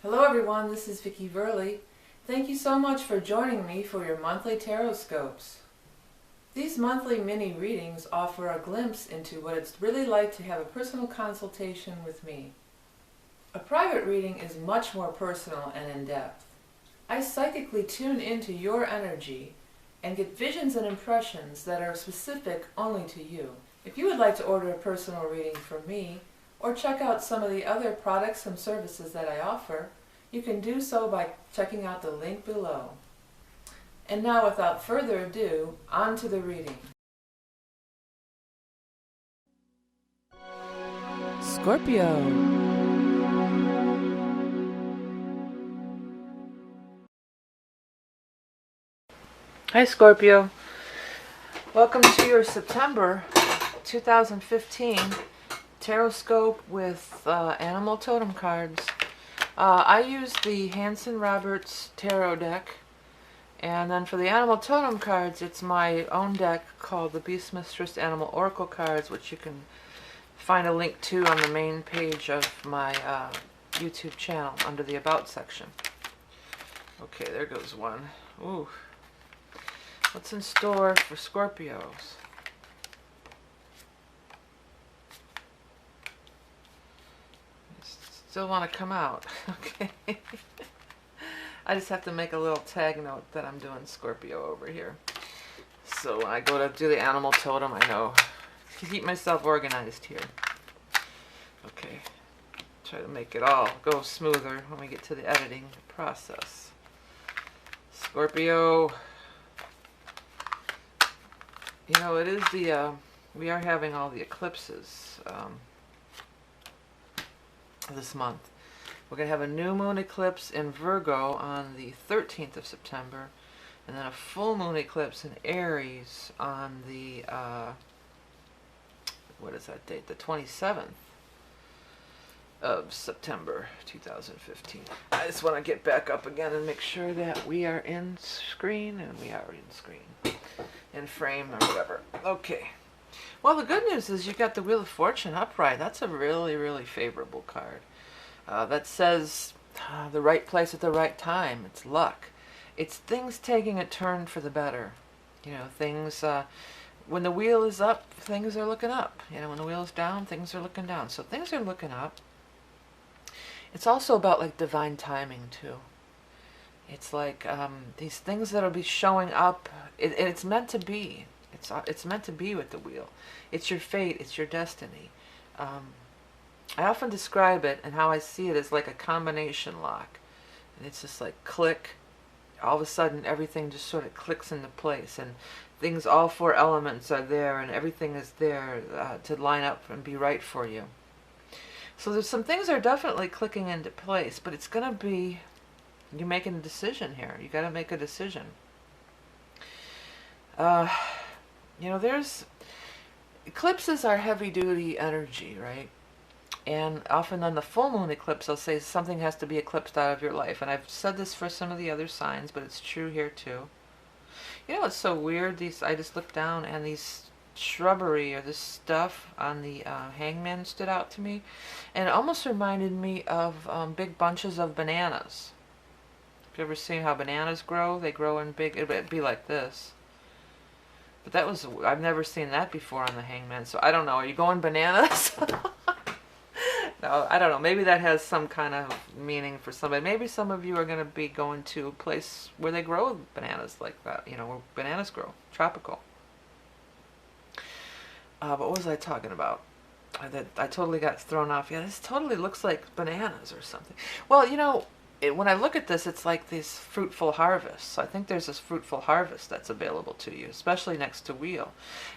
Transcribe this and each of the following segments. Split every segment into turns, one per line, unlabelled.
Hello everyone, this is Vickie Verley. Thank you so much for joining me for your monthly tarot scopes. These monthly mini readings offer a glimpse into what it's really like to have a personal consultation with me. A private reading is much more personal and in-depth. I psychically tune into your energy and get visions and impressions that are specific only to you. If you would like to order a personal reading from me, or check out some of the other products and services that I offer, you can do so by checking out the link below. And now, without further ado, on to the reading. Scorpio. Hi Scorpio. Welcome to your September 2015 tarot scope with animal totem cards. I use the Hanson Roberts tarot deck, and then for the animal totem cards, it's my own deck called the Beast Mistress Animal Oracle cards, which you can find a link to on the main page of my YouTube channel under the About section. Okay, there goes one. Ooh. What's in store for Scorpios? Still want to come out. Okay. I just have to make a little tag note that I'm doing Scorpio over here. So when I go to do the animal totem, I know to keep myself organized here. Okay. Try to make it all go smoother when we get to the editing process. Scorpio. You know, it is the, we are having all the eclipses this month. We're going to have a new moon eclipse in Virgo on the 13th of September, and then a full moon eclipse in Aries on the, what is that date? The 27th of September 2015. I just want to get back up again and make sure that we are in screen, and we are in screen. In frame or whatever. Okay. Well, the good news is you got the Wheel of Fortune upright. That's a really, really favorable card. That says the right place at the right time. It's luck. It's things taking a turn for the better. You know, things, when the wheel is up, things are looking up. You know, when the wheel is down, things are looking down. So things are looking up. It's also about like divine timing too. It's like these things that'll be showing up. It's meant to be. It's meant to be with the wheel. It's your fate. It's your destiny. I often describe it and how I see it as like a combination lock, and it's just like click. All of a sudden, everything just sort of clicks into place, and things, all four elements are there, and everything is there to line up and be right for you. So there's some things that are definitely clicking into place, but it's gonna be. You're making a decision here. You got to make a decision. You know, there's eclipses are heavy-duty energy, right? And often on the full moon eclipse, I'll say something has to be eclipsed out of your life. And I've said this for some of the other signs, but it's true here too. You know, it's so weird. I just looked down, and these shrubbery or this stuff on the hangman stood out to me, and it almost reminded me of big bunches of bananas. You ever seen how bananas grow? They grow in big, it'd be like this. But that was, I've never seen that before on the hangman, so I don't know. Are you going bananas? No, I don't know. Maybe that has some kind of meaning for somebody. Maybe some of you are going to be going to a place where they grow bananas like that, you know, where bananas grow, tropical. But what was I talking about? I totally got thrown off. Yeah, this totally looks like bananas or something. Well, you know, when I look at this, it's like these fruitful harvests. So I think there's this fruitful harvest that's available to you, especially next to wheel.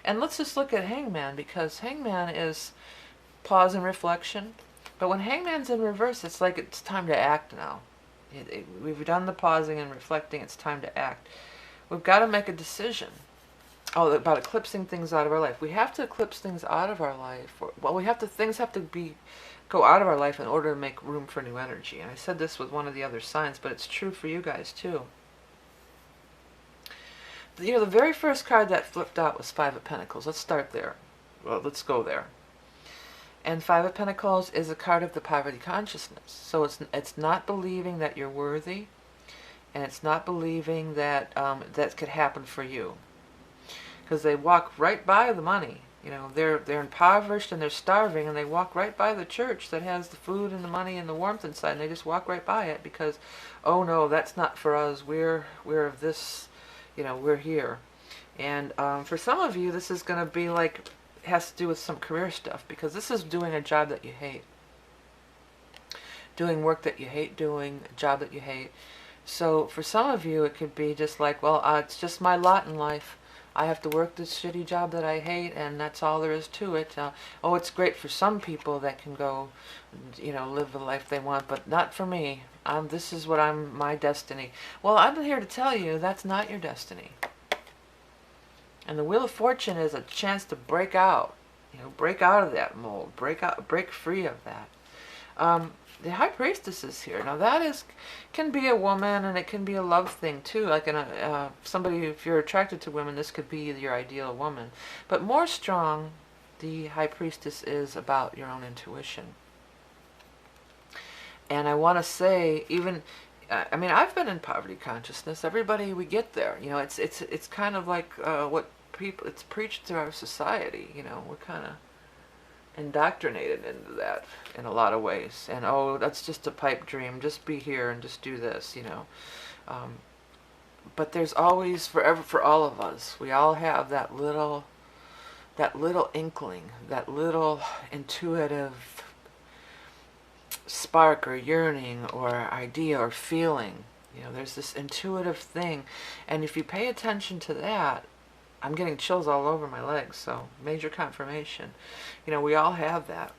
And let's just look at hangman, because hangman is pause and reflection. But when hangman's in reverse, it's like it's time to act now. We've done the pausing and reflecting. It's time to act. We've got to make a decision. Oh, about eclipsing things out of our life. We have to eclipse things out of our life. Well, things have to go out of our life in order to make room for new energy. And I said this with one of the other signs, but it's true for you guys too. You know, the very first card that flipped out was Five of Pentacles. Let's start there. Well, let's go there. And Five of Pentacles is a card of the poverty consciousness. So it's not believing that you're worthy, and it's not believing that that could happen for you. Because they walk right by the money. You know, they're impoverished and they're starving, and they walk right by the church that has the food and the money and the warmth inside, and they just walk right by it because, oh no, that's not for us. We're of this, you know, we're here. And for some of you, this is going to be like, has to do with some career stuff, because this is doing a job that you hate. Doing work that you hate doing, a job that you hate. So for some of you, it could be just like, well, it's just my lot in life. I have to work this shitty job that I hate, and that's all there is to it. Oh, it's great for some people that can go, you know, live the life they want, but not for me. This is what my destiny. Well, I'm here to tell you that's not your destiny. And the Wheel of Fortune is a chance to break out. You know, break out of that mold. Break free of that. The High Priestess is here. Now that can be a woman, and it can be a love thing too. Like somebody, if you're attracted to women, this could be your ideal woman. But more strong, the High Priestess is about your own intuition. And I want to say, even, I mean, I've been in poverty consciousness. Everybody, we get there. You know, it's kind of like what people, it's preached through our society. You know, we're kind of indoctrinated into that in a lot of ways. And oh, that's just a pipe dream. Just be here and just do this. You know, but there's always, forever, for all of us, we all have that little inkling, that little intuitive spark or yearning or idea or feeling. You know, there's this intuitive thing, and if you pay attention to that, I'm getting chills all over my legs, so major confirmation. You know, we all have that.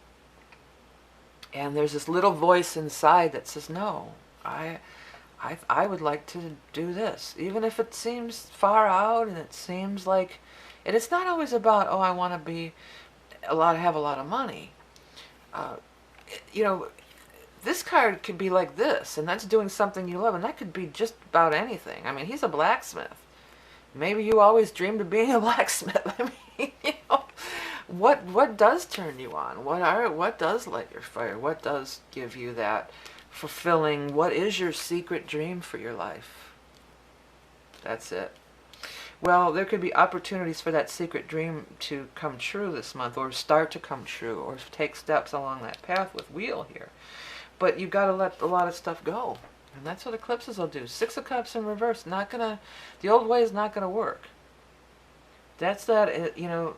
And there's this little voice inside that says, no, I would like to do this. Even if it seems far out and it seems like, and it's not always about, oh, I want to have a lot of money. You know, this card could be like this, and that's doing something you love, and that could be just about anything. I mean, he's a blacksmith. Maybe you always dreamed of being a blacksmith. I mean, you know, what does turn you on? What does light your fire? What does give you that fulfilling? What is your secret dream for your life? That's it. Well, there could be opportunities for that secret dream to come true this month, or start to come true, or take steps along that path with Wheel here. But you've got to let a lot of stuff go. And that's what eclipses will do. Six of Cups in reverse, the old way is not gonna work. That's that, you know,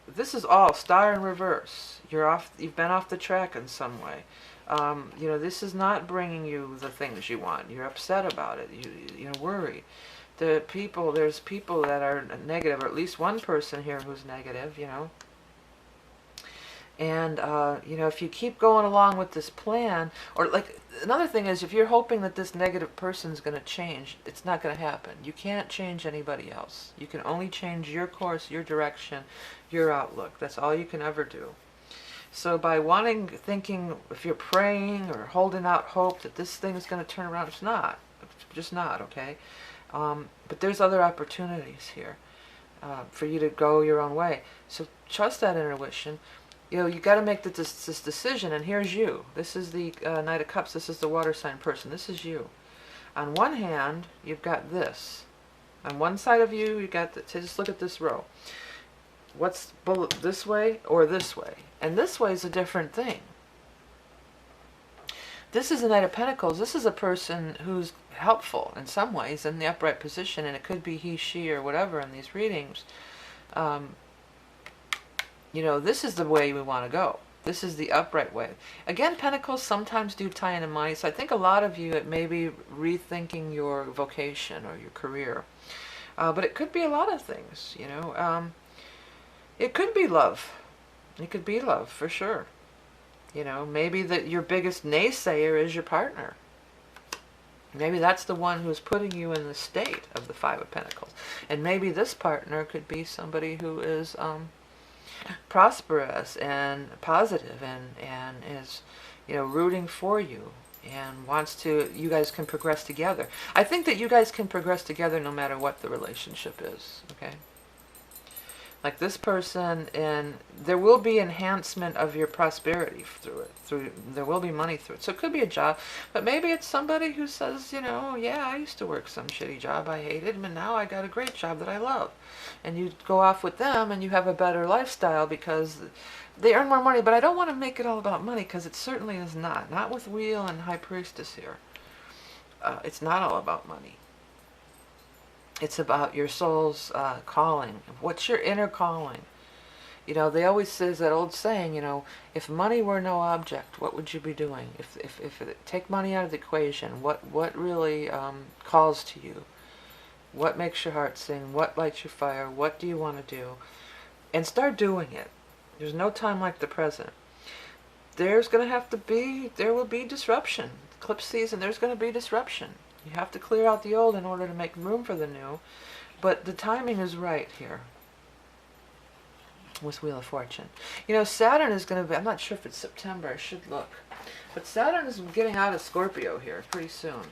this is all Star in reverse. You've been off the track in some way. You know, this is not bringing you the things you want. You're upset about it. You're worried. There's people that are negative, or at least one person here who's negative, you know. And, you know, if you keep going along with this plan, or like, another thing is, if you're hoping that this negative person's going to change, it's not going to happen. You can't change anybody else. You can only change your course, your direction, your outlook. That's all you can ever do. So by thinking, if you're praying or holding out hope that this thing is going to turn around, it's not. It's just not, okay? But there's other opportunities here for you to go your own way. So trust that intuition. You know, you got to make this decision, and here's you. This is the Knight of Cups. This is the water sign person. This is you. On one hand, you've got this. On one side of you, you've got just look at this row. What's this way or this way? And this way is a different thing. This is the Knight of Pentacles. This is a person who's helpful in some ways in the upright position, and it could be he, she, or whatever in these readings. You know, this is the way we want to go. This is the upright way. Again, Pentacles sometimes do tie into money, so I think a lot of you, it may be rethinking your vocation or your career. But it could be a lot of things, you know. It could be love. It could be love, for sure. You know, maybe that your biggest naysayer is your partner. Maybe that's the one who's putting you in the state of the Five of Pentacles. And maybe this partner could be somebody who is prosperous and positive and is, you know, rooting for you and wants to, you guys can progress together. I think that you guys can progress together no matter what the relationship is, okay? Like this person, and there will be enhancement of your prosperity through it. There will be money through it. So it could be a job, but maybe it's somebody who says, yeah, I used to work some shitty job I hated, but now I got a great job that I love. And you go off with them and you have a better lifestyle because they earn more money. But I don't want to make it all about money, because it certainly is not. Not with Wheel and High Priestess here. It's not all about money. It's about your soul's calling. What's your inner calling? They always says that old saying, if money were no object, what would you be doing? If take money out of the equation, what really calls to you? What makes your heart sing? What lights your fire? What do you want to do? And start doing it. There's no time like the present. There will be disruption. Eclipse season, there's going to be disruption. You have to clear out the old in order to make room for the new. But the timing is right here with Wheel of Fortune. Saturn is going to be, I'm not sure if it's September, I should look. But Saturn is getting out of Scorpio here pretty soon.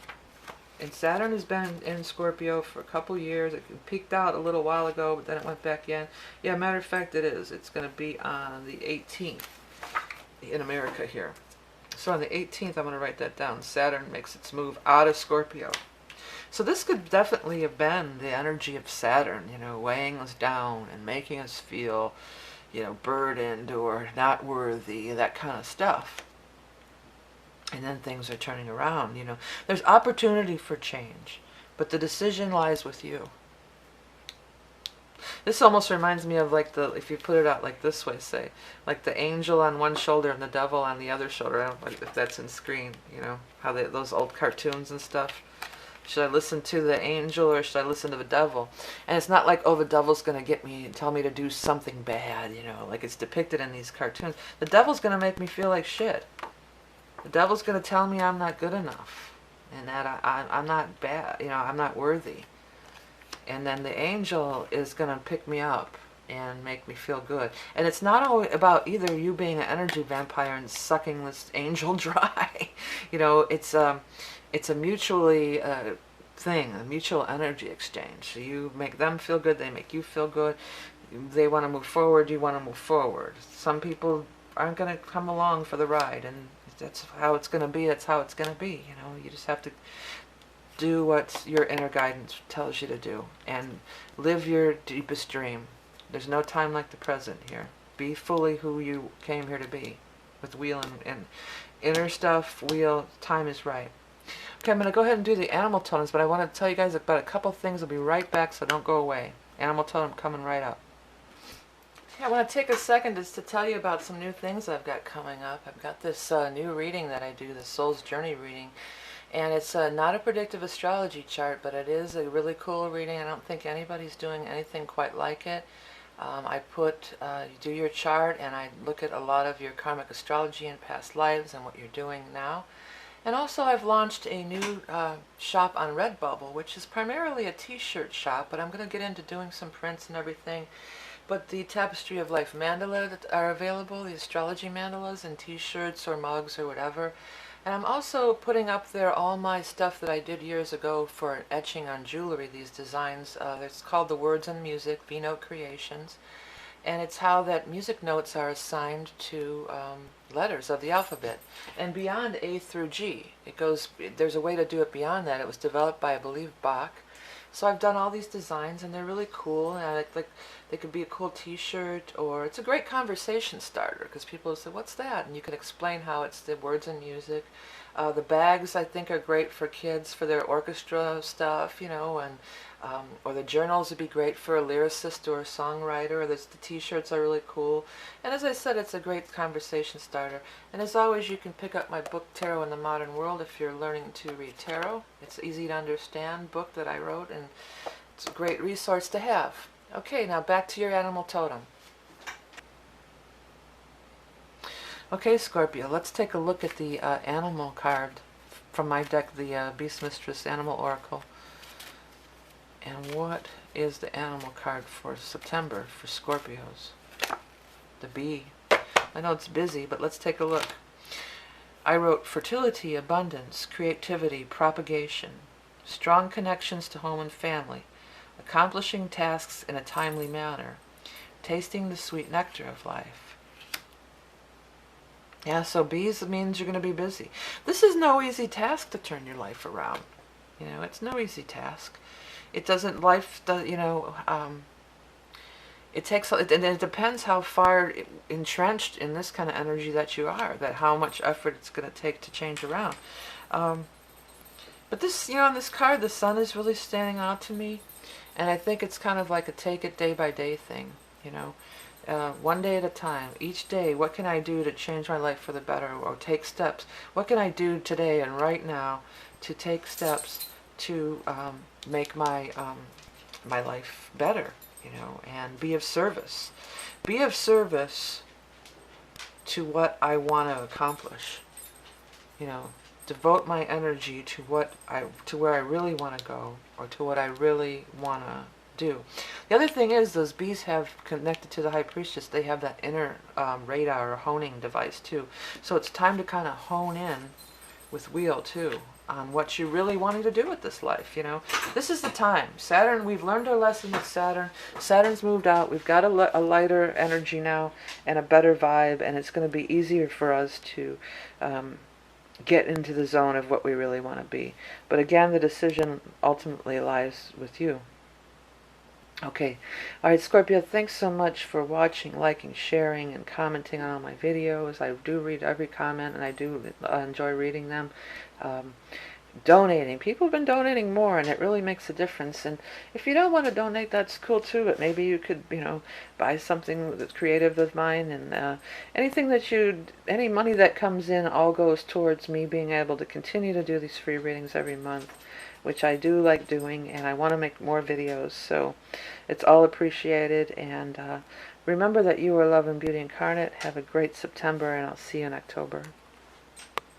And Saturn has been in Scorpio for a couple years. It peaked out a little while ago, but then it went back in. Yeah, matter of fact, it is. It's going to be on the 18th in America here. So on the 18th, I'm going to write that down. Saturn makes its move out of Scorpio. So this could definitely have been the energy of Saturn, weighing us down and making us feel, burdened or not worthy, that kind of stuff. And then things are turning around, There's opportunity for change, but the decision lies with you. This almost reminds me of if you put it out like this way, say, like the angel on one shoulder and the devil on the other shoulder. I don't know if that's in screen, how those old cartoons and stuff. Should I listen to the angel or should I listen to the devil? And it's not like, oh, the devil's going to get me and tell me to do something bad, like it's depicted in these cartoons. The devil's going to make me feel like shit. The devil's going to tell me I'm not good enough and that I'm not bad, I'm not worthy. And then the angel is going to pick me up and make me feel good. And it's not always about either you being an energy vampire and sucking this angel dry. It's a mutually thing, a mutual energy exchange. So you make them feel good, they make you feel good. They want to move forward, you want to move forward. Some people aren't going to come along for the ride, and that's how it's going to be. That's how it's going to be. You just have to do what your inner guidance tells you to do and live your deepest dream. There's no time like the present here. Be fully who you came here to be with Wheel and inner stuff. Wheel, time is right. Okay, I'm going to go ahead and do the animal totems, but I want to tell you guys about a couple things. I'll be right back, so don't go away. Animal totem coming right up. Yeah, I want to take a second just to tell you about some new things I've got coming up. I've got this new reading that I do, the Soul's Journey reading. And it's not a predictive astrology chart, but it is a really cool reading. I don't think anybody's doing anything quite like it. You do your chart, and I look at a lot of your karmic astrology and past lives and what you're doing now. And also I've launched a new shop on Redbubble, which is primarily a t-shirt shop, but I'm going to get into doing some prints and everything. But the Tapestry of Life mandala that are available, the astrology mandalas in t-shirts or mugs or whatever. And I'm also putting up there all my stuff that I did years ago for etching on jewelry, these designs. It's called The Words and Music, V-Note Creations. And it's how that music notes are assigned to letters of the alphabet. And beyond A through G, there's a way to do it beyond that. It was developed by, I believe, Bach. So I've done all these designs, and they're really cool. And they could be a cool t-shirt, or it's a great conversation starter, because people say, what's that? And you can explain how it's the words and music. The bags, I think, are great for kids for their orchestra stuff, or the journals would be great for a lyricist or a songwriter. The t-shirts are really cool. And as I said, it's a great conversation starter. And as always, you can pick up my book, Tarot in the Modern World, if you're learning to read tarot. It's an easy to understand book that I wrote, and it's a great resource to have. Okay, now back to your animal totem. Okay, Scorpio, let's take a look at the animal card from my deck, the Beast Mistress Animal Oracle. And what is the animal card for September for Scorpios? The bee. I know it's busy, but let's take a look. I wrote fertility, abundance, creativity, propagation, strong connections to home and family, accomplishing tasks in a timely manner, tasting the sweet nectar of life. Yeah, so bees means you're going to be busy. This is no easy task to turn your life around. You know, it's no easy task. It doesn't, life does, you know, it takes, and it depends how far entrenched in this kind of energy that you are, that how much effort it's going to take to change around. But this, you know, on this card, the sun is really standing out to me. And I think it's kind of like a take it day by day thing, you know. One day at a time. Each day, what can I do to change my life for the better, or take steps? What can I do today and right now to take steps to make my my life better, you know, and be of service. Be of service to what I want to accomplish, you know. Devote my energy to where I really want to go, or to what I really want to do. The other thing is, those bees have connected to the High Priestess. They have that inner radar or honing device too. So it's time to kind of hone in with Wheel too on what you're really wanting to do with this life. You know, this is the time. Saturn. We've learned our lesson with Saturn. Saturn's moved out. We've got a lighter energy now and a better vibe, and it's going to be easier for us to get into the zone of what we really want to be. But again, the decision ultimately lies with you. Okay. Alright, Scorpio, thanks so much for watching, liking, sharing, and commenting on all my videos. I do read every comment, and I do enjoy reading them. Donating. People have been donating more, and it really makes a difference. And if you don't want to donate, that's cool too, but maybe you could, you know, buy something that's creative of mine, and any money that comes in all goes towards me being able to continue to do these free readings every month, which I do like doing, and I want to make more videos, so it's all appreciated. And remember that you are love and beauty incarnate. Have a great September, and I'll see you in October.